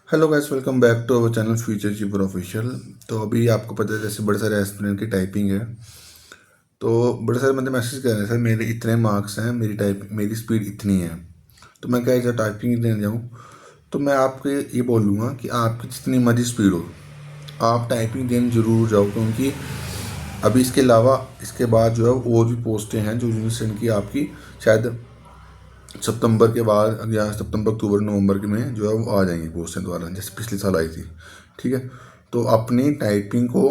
Hello guys, welcome back to our channel future cheaper official. तो अभी आपको पता है जैसे बड़े सारे एस्पिरेंट की टाइपिंग है। तो बड़े सारे बंदे मैसेज कर रहे हैं, सर मेरे इतने मार्क्स हैं, मेरी स्पीड इतनी है। तो मैं क्या जब टाइपिंग देने जाऊँ तो मैं आपको ये बोलूँगा कि आपकी जितनी मर्जी स्पीड हो, आप टाइपिंग देने ज़रूर जाओ, क्योंकि अभी इसके अलावा इसके बाद जो है और भी पोस्टें हैं जो यूनिसेंट की आपकी शायद सितंबर के बाद या सितंबर अक्टूबर नवंबर के में जो है वो आ जाएंगी पोस्टें दोबारा, जैसे पिछले साल आई थी। ठीक है, तो अपनी टाइपिंग को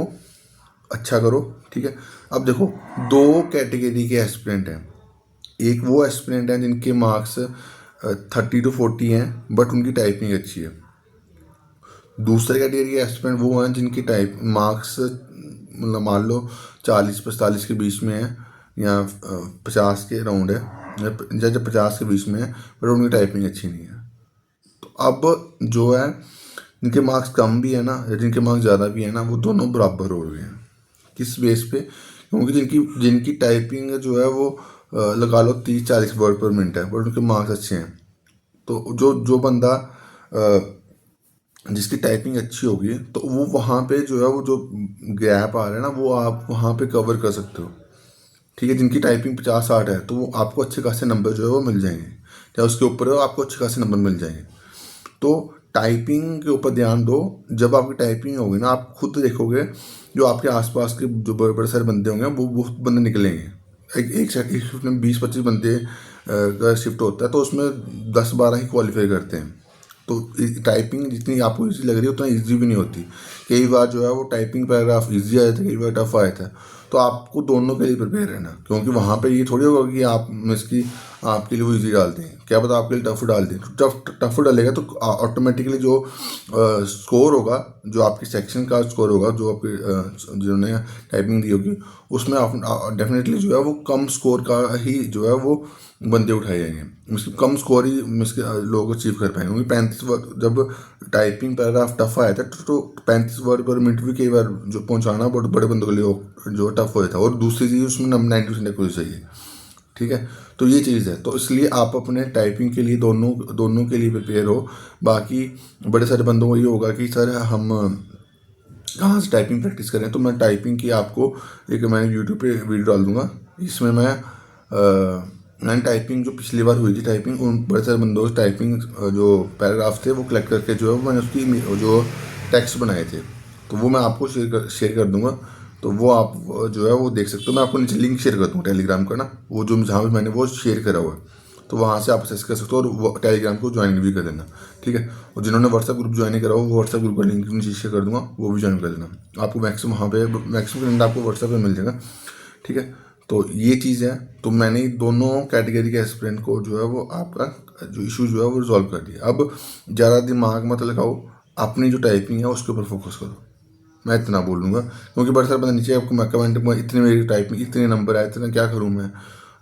अच्छा करो। ठीक है, अब देखो, दो कैटेगरी के एस्पिरेंट हैं। एक वो एस्पिरेंट हैं जिनके मार्क्स 30 to 40 हैं बट उनकी टाइपिंग अच्छी है। दूसरे कैटेगरी के एस्पिरेंट वो हैं जिनकी टाइप मार्क्स मतलब मान लो 40-45 के बीच में है या 50 के राउंड है, या जब 50 के बीच में है पर उनकी टाइपिंग अच्छी नहीं है। तो अब जो है, जिनके मार्क्स कम भी है ना या जिनके मार्क्स ज़्यादा भी है ना, वो दोनों बराबर हो गए हैं। किस बेस पे? क्योंकि जिनकी जिनकी टाइपिंग जो है वो लगा लो 30-40 वर्ड पर मिनट है बट उनके मार्क्स अच्छे हैं। तो जो जो बंदा जिसकी टाइपिंग अच्छी होगी तो वो वहाँ पे जो है वो जो गैप आ रहा है ना वो आप वहाँ पे कवर कर सकते हो। ठीक है, जिनकी टाइपिंग 50-60 है तो वो आपको अच्छे खासे नंबर जो है वो मिल जाएंगे, या उसके ऊपर है आपको अच्छे खासे नंबर मिल जाएंगे। तो टाइपिंग के ऊपर ध्यान दो। जब आपकी टाइपिंग होगी ना, आप खुद देखोगे जो आपके आसपास के जो बड़े बड़े सारे बंदे होंगे वो बहुत बंदे निकलेंगे। एक शिफ्ट में 20-25 बंदे का शिफ्ट होता है तो उसमें 10-12 ही क्वालिफाई करते हैं। तो टाइपिंग जितनी आपको इजी लग रही है उतना इजी भी नहीं होती। कई बार जो है वो टाइपिंग पैराग्राफ इजी आया था, कई बार टफ आया था। तो आपको दोनों के लिए प्रिपेयर रहना, क्योंकि वहाँ पे ये थोड़ी होगा कि आप इसकी आपके लिए वो इजी डाल दें, क्या पता आपके लिए टफ डाल दें। तो टफ डालेगा तो ऑटोमेटिकली जो स्कोर होगा, जो आपके सेक्शन का स्कोर होगा, जो आपके जिन्होंने टाइपिंग दी होगी उसमें आप डेफिनेटली जो है वो कम स्कोर का ही जो है वो बंदे उठाए जाएंगे। उसकी कम स्कोर ही लोग अचीव कर पाएंगे, क्योंकि 35 वर्ड जब टाइपिंग पैराग्राफ टफ आया था तो 35 वर्ड पर मिनट भी कई बार जो पहुंचाना बहुत बड़े बंदों के लिए जो टफ हो था। और दूसरी चीज़ उसमें 90% एक्यूरेसी चाहिए। ठीक है, तो ये चीज़ है, तो इसलिए आप अपने टाइपिंग के लिए दोनों दोनों के लिए प्रिपेयर हो। बाकी बड़े सारे बंदों को ये होगा कि सर हम कहाँ से टाइपिंग प्रैक्टिस करें, तो मैं टाइपिंग की आपको एक मैंने यूट्यूब पे वीडियो डाल दूंगा। इसमें मैंने टाइपिंग जो पिछली बार हुई थी टाइपिंग, उन बड़े सारे बंदों से टाइपिंग जो पैराग्राफ थे वो कलेक्ट करके जो है मैंने उसकी जो टेक्स्ट बनाए थे, तो वो मैं आपको शेयर कर दूंगा। तो वो आप जो है वो देख सकते हो। मैं आपको नीचे लिंक शेयर कर दूँगा टेलीग्राम का ना, वो जो जहाँ पे मैंने वो शेयर करा हुआ है, तो वहाँ से आप एक्सेस कर सकते हो और वो टेलीग्राम को ज्वाइन भी कर देना। ठीक है, और जिन्होंने व्हाट्सएप ग्रुप ज्वाइन करा हो वो व्हाट्सएप ग्रुप का लिंक नीचे शेयर कर दूंगा, वो भी ज्वाइन कर देना। आपको मैक्सिमम वहाँ पे मैक्सिमम लिंक आपको व्हाट्सएप पे मिल जाएगा। ठीक है, तो ये चीज़ है। तो मैंने दोनों कैटेगरी के एस्पिरेंट को जो है वो आपका जो इशू जो है वो रिजॉल्व कर दिया। अब ज़्यादा दिमाग मत लगाओ, अपनी जो टाइपिंग है उसके ऊपर फोकस करो, मैं इतना बोलूँगा। क्योंकि बड़े सारे बंदे नीचे आपको मैं कमेंट में इतने मेरी टाइप में इतने नंबर आए, इतना क्या करूँ मैं।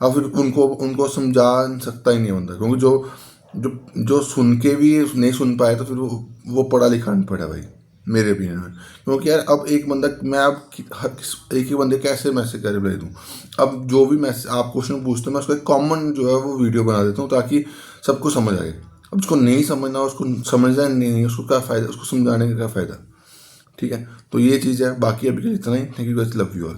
अब फिर उनको उनको समझा सकता ही नहीं बंदा, क्योंकि जो जो जो सुन के भी नहीं सुन पाए तो फिर वो पढ़ा लिखा नहीं पड़ा भाई, मेरे ओपिनियन में। क्योंकि यार अब एक बंदा, मैं अब एक ही बंदे कैसे मैसेज कर रिप्लाई दूँ। अब जो भी मैसेज आप क्वेश्चन पूछते हो मैं उसको एक कॉमन जो है वो वीडियो बना देता हूँ ताकि सबको समझ आए। अब उसको नहीं समझना, उसको समझना नहीं, उसको क्या फ़ायदा, उसको समझाने का क्या फ़ायदा। ठीक है, तो ये चीज़ है। बाकी अभी के लिए इतना ही। Thank you guys, love you all.